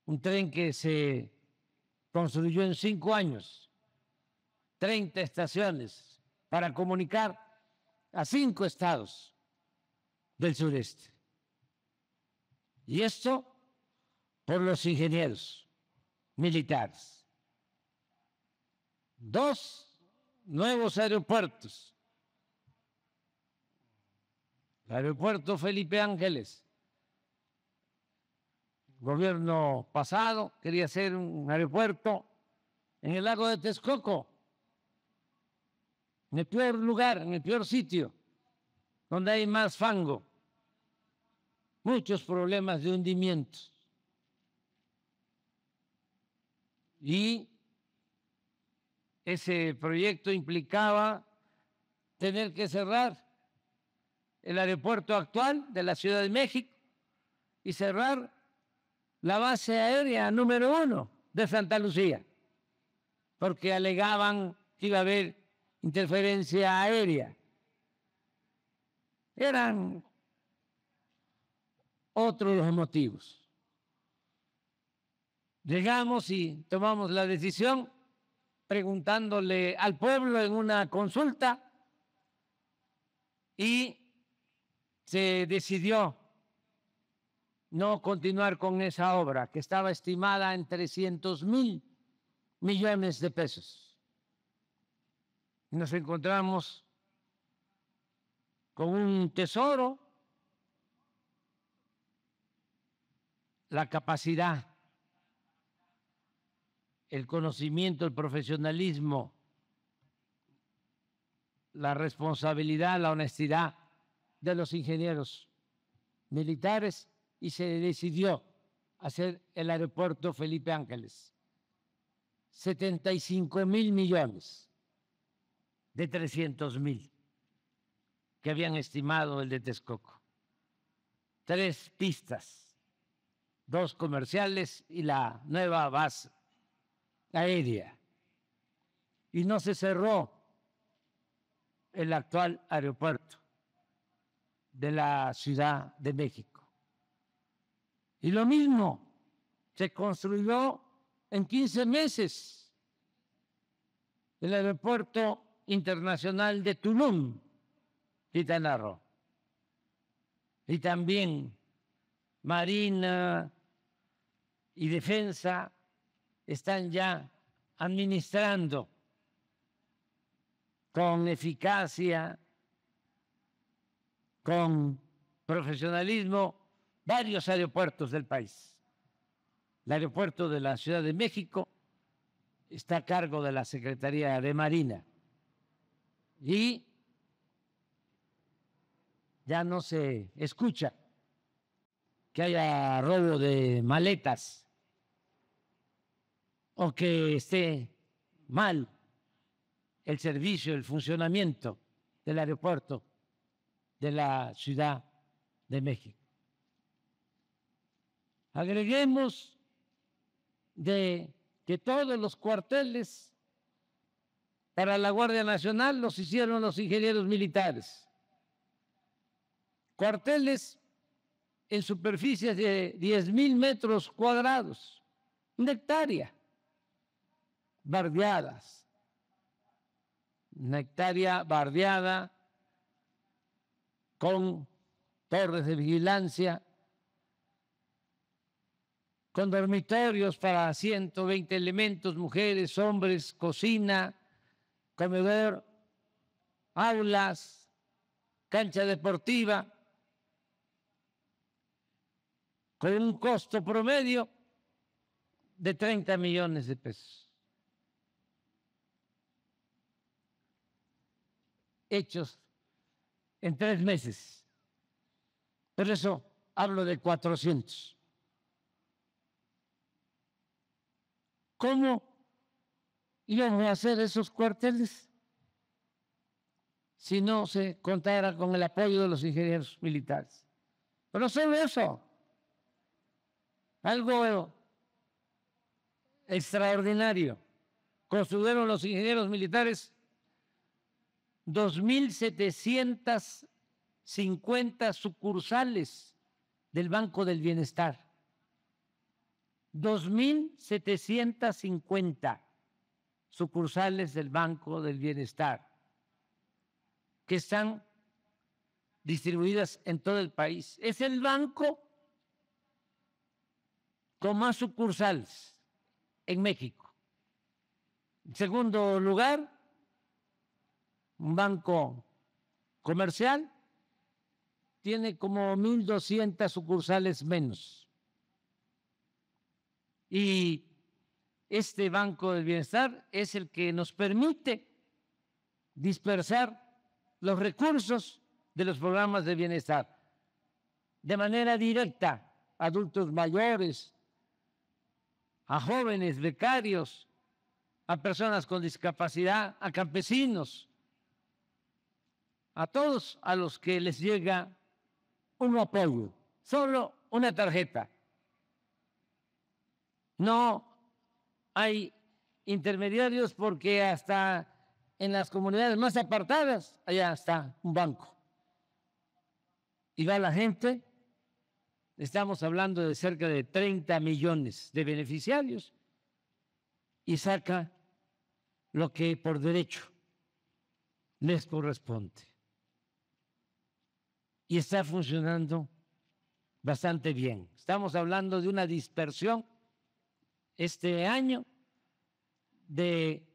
Un tren que se construyó en 5 años, 30 estaciones para comunicar a 5 estados del sureste. Y esto por los ingenieros militares. 2 nuevos aeropuertos. El aeropuerto Felipe Ángeles. El gobierno pasado quería hacer un aeropuerto en el lago de Texcoco, en el peor lugar, en el peor sitio, donde hay más fango, muchos problemas de hundimiento. Y ese proyecto implicaba tener que cerrar el aeropuerto actual de la Ciudad de México y cerrar la base aérea número 1 de Santa Lucía, porque alegaban que iba a haber interferencia aérea. Eran otros los motivos. Llegamos y tomamos la decisión preguntándole al pueblo en una consulta y se decidió no continuar con esa obra que estaba estimada en 300,000 millones de pesos. Y nos encontramos con un tesoro, la capacidad, el conocimiento, el profesionalismo, la responsabilidad, la honestidad de los ingenieros militares, y se decidió hacer el aeropuerto Felipe Ángeles. 75,000 millones de 300,000 que habían estimado el de Texcoco. 3 pistas, 2 comerciales y la nueva base aérea. Y no se cerró el actual aeropuerto. de la Ciudad de México. Y lo mismo se construyó en 15 meses el Aeropuerto Internacional de Tulum, Quintana Roo. Y también Marina y Defensa están ya administrando con eficacia, con profesionalismo, varios aeropuertos del país. El aeropuerto de la Ciudad de México está a cargo de la Secretaría de Marina y ya no se escucha que haya robo de maletas o que esté mal el servicio, el funcionamiento del aeropuerto de la Ciudad de México. Agreguemos de que todos los cuarteles para la Guardia Nacional los hicieron los ingenieros militares. Cuarteles en superficies de 10,000 metros cuadrados, 1 hectárea, bardeadas. 1 hectárea bardeada con torres de vigilancia, con dormitorios para 120 elementos, mujeres, hombres, cocina, comedor, aulas, cancha deportiva, con un costo promedio de 30 millones de pesos. Hechos en 3 meses. Por eso hablo de 400. ¿Cómo íbamos a hacer esos cuarteles si no se contara con el apoyo de los ingenieros militares? Pero solo eso. Algo extraordinario. Construyeron los ingenieros militares 2,750 sucursales del Banco del Bienestar. 2,750 sucursales del Banco del Bienestar que están distribuidas en todo el país. Es el banco con más sucursales en México. En segundo lugar, un banco comercial tiene como 1,200 sucursales menos. Y este Banco del Bienestar es el que nos permite dispersar los recursos de los programas de bienestar de manera directa a adultos mayores, a jóvenes becarios, a personas con discapacidad, a campesinos, a todos a los que les llega un apoyo, solo una tarjeta. No hay intermediarios porque hasta en las comunidades más apartadas, allá está un banco. Y va la gente, estamos hablando de cerca de 30 millones de beneficiarios, y saca lo que por derecho les corresponde. Y está funcionando bastante bien. Estamos hablando de una dispersión este año de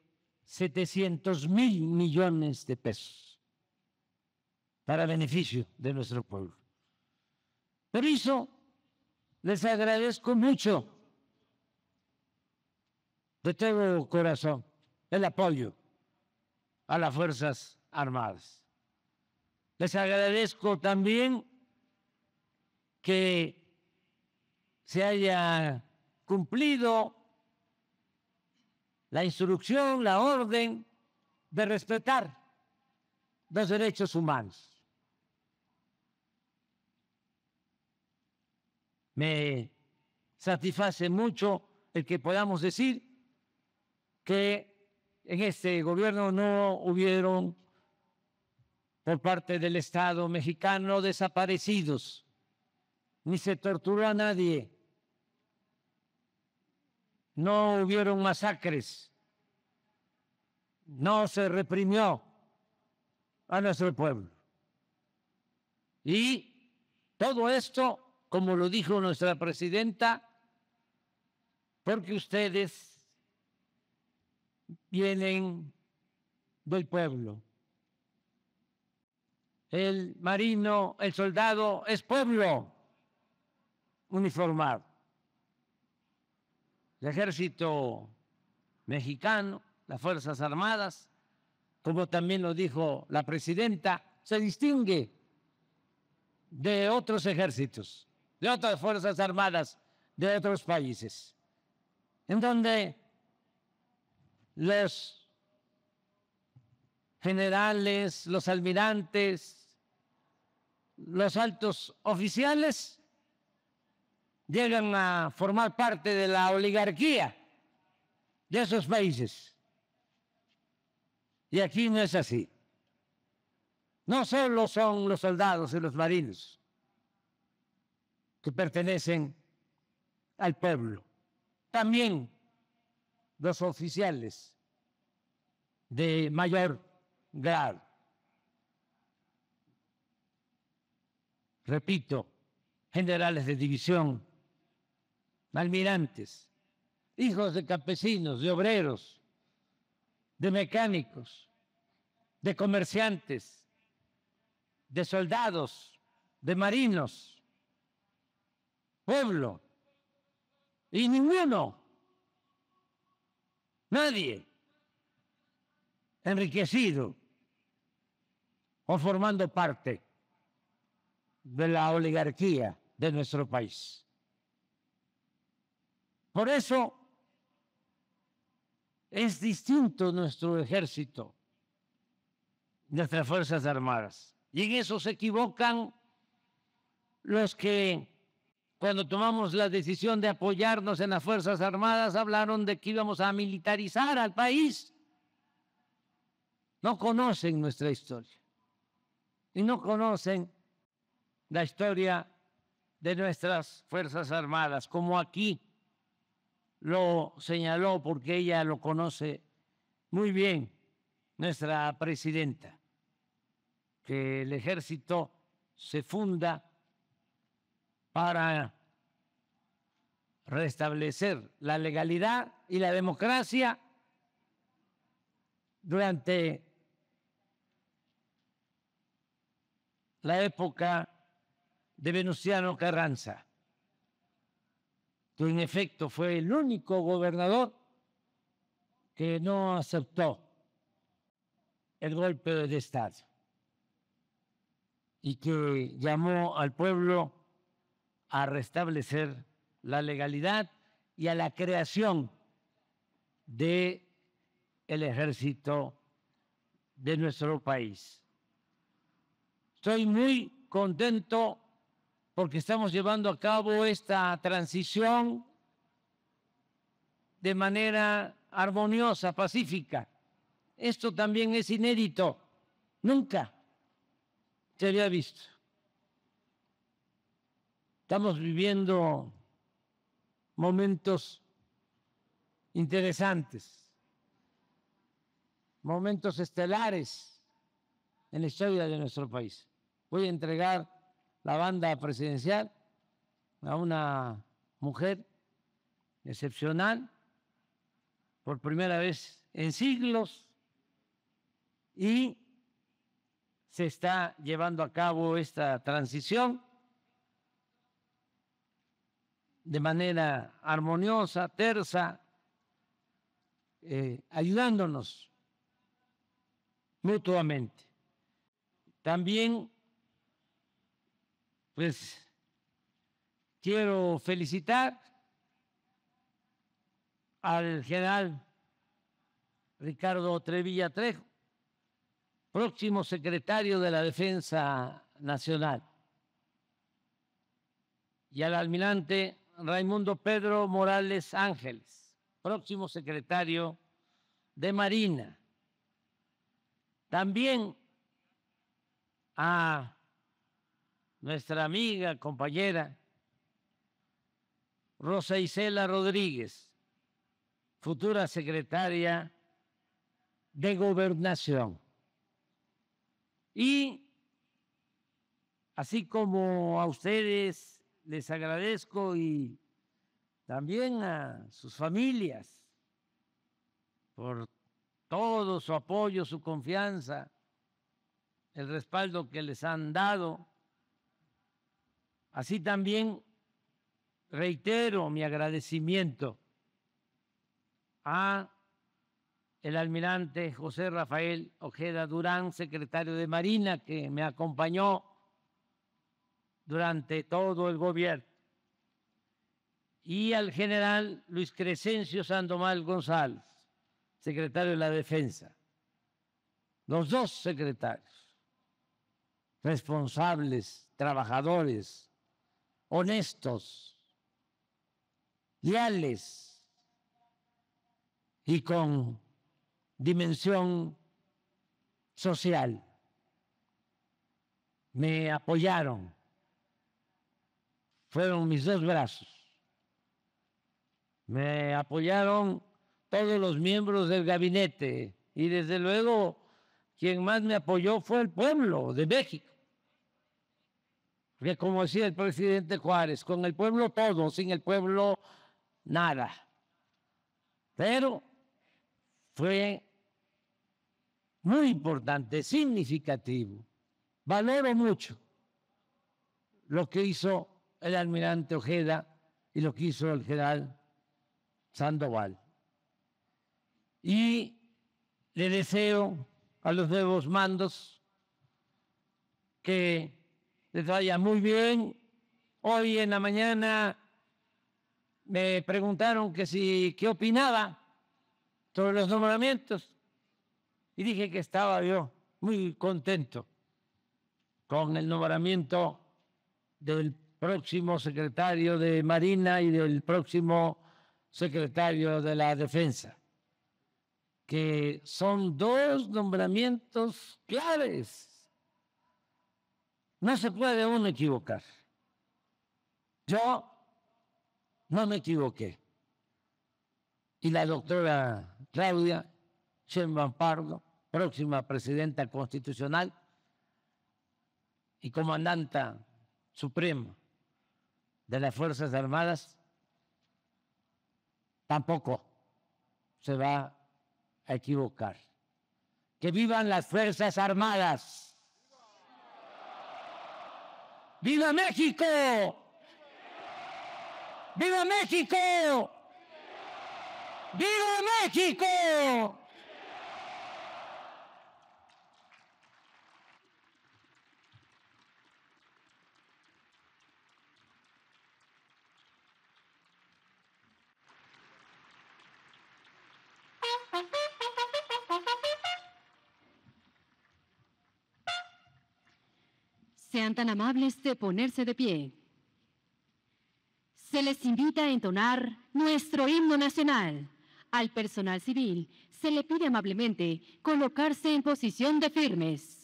700,000 millones de pesos para beneficio de nuestro pueblo. Por eso les agradezco mucho de todo corazón el apoyo a las Fuerzas Armadas. Les agradezco también que se haya cumplido la instrucción, la orden de respetar los derechos humanos. Me satisface mucho el que podamos decir que en este gobierno no hubieron por parte del Estado mexicano desaparecidos, ni se torturó a nadie, no hubieron masacres, no se reprimió a nuestro pueblo. Y todo esto, como lo dijo nuestra presidenta, porque ustedes vienen del pueblo. El marino, el soldado es pueblo uniformado. El ejército mexicano, las Fuerzas Armadas, como también lo dijo la presidenta, se distingue de otros ejércitos, de otras Fuerzas Armadas de otros países, en donde los generales, los almirantes, los altos oficiales llegan a formar parte de la oligarquía de esos países. Y aquí no es así. No solo son los soldados y los marinos que pertenecen al pueblo, también los oficiales de mayor grado. Repito, generales de división, almirantes, hijos de campesinos, de obreros, de mecánicos, de comerciantes, de soldados, de marinos, pueblo, y ninguno, nadie enriquecido o formando parte de la oligarquía de nuestro país. Por eso es distinto nuestro ejército, nuestras Fuerzas Armadas. Y en eso se equivocan los que, cuando tomamos la decisión de apoyarnos en las Fuerzas Armadas, hablaron de que íbamos a militarizar al país. No conocen nuestra historia y no conocen la historia de nuestras Fuerzas Armadas, como aquí lo señaló, porque ella lo conoce muy bien, nuestra presidenta, que el ejército se funda para restablecer la legalidad y la democracia durante la época de Venustiano Carranza, que en efecto fue el único gobernador que no aceptó el golpe de Estado y que llamó al pueblo a restablecer la legalidad y a la creación del ejército de nuestro país. Estoy muy contento porque estamos llevando a cabo esta transición de manera armoniosa, pacífica. Esto también es inédito, nunca se había visto. Estamos viviendo momentos interesantes, momentos estelares en la historia de nuestro país. Voy a entregar la banda presidencial a una mujer excepcional, por primera vez en siglos, y se está llevando a cabo esta transición de manera armoniosa, tersa, ayudándonos mutuamente. También, pues, quiero felicitar al general Ricardo Trevilla Trejo, próximo secretario de la Defensa Nacional, y al almirante Raimundo Pedro Morales Ángeles, próximo secretario de Marina. También a nuestra amiga, compañera, Rosa Isela Rodríguez, futura secretaria de Gobernación. Y así como a ustedes les agradezco y también a sus familias por todo su apoyo, su confianza, el respaldo que les han dado, así también reitero mi agradecimiento a el almirante José Rafael Ojeda Durán, secretario de Marina, que me acompañó durante todo el gobierno, y al general Luis Crescencio Sandoval González, secretario de la Defensa. Los dos secretarios, responsables, trabajadores, honestos, leales y con dimensión social. Me apoyaron, fueron mis dos brazos. Me apoyaron todos los miembros del gabinete y desde luego quien más me apoyó fue el pueblo de México. Porque como decía el presidente Juárez, con el pueblo todo, sin el pueblo nada. Pero fue muy importante, significativo. Valoro mucho lo que hizo el almirante Ojeda y lo que hizo el general Sandoval. Y le deseo a los nuevos mandos que les vaya muy bien. Hoy en la mañana me preguntaron qué opinaba sobre los nombramientos y dije que estaba yo muy contento con el nombramiento del próximo secretario de Marina y del próximo secretario de la Defensa, que son dos nombramientos claves. No se puede uno equivocar. Yo no me equivoqué. Y la doctora Claudia Sheinbaum Pardo, próxima presidenta constitucional y comandanta suprema de las Fuerzas Armadas, tampoco se va a equivocar. ¡Que vivan las Fuerzas Armadas! ¡Viva México! ¡Viva México! ¡Viva México! Sean tan amables de ponerse de pie. Se les invita a entonar nuestro himno nacional. Al personal civil se le pide amablemente colocarse en posición de firmes.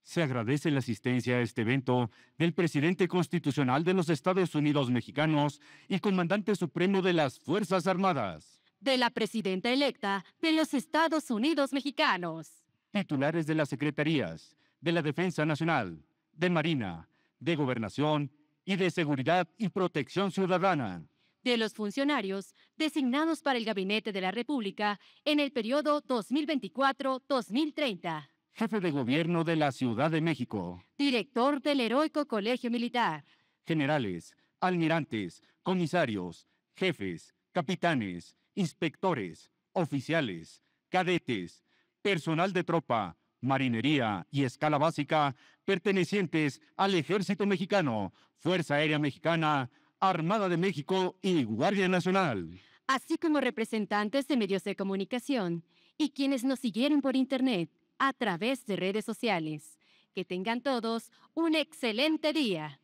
Se agradece la asistencia a este evento del presidente constitucional de los Estados Unidos mexicanos y comandante supremo de las Fuerzas Armadas, de la presidenta electa de los Estados Unidos mexicanos, titulares de las secretarías de la Defensa Nacional, de Marina, de Gobernación y de Seguridad y Protección Ciudadana, de los funcionarios designados para el Gabinete de la República en el periodo 2024-2030. Jefe de Gobierno de la Ciudad de México, Director del Heroico Colegio Militar, generales, almirantes, comisarios, jefes, capitanes, inspectores, oficiales, cadetes, personal de tropa, marinería y escala básica pertenecientes al Ejército Mexicano, Fuerza Aérea Mexicana, Armada de México y Guardia Nacional, así como representantes de medios de comunicación y quienes nos siguieron por Internet a través de redes sociales. Que tengan todos un excelente día.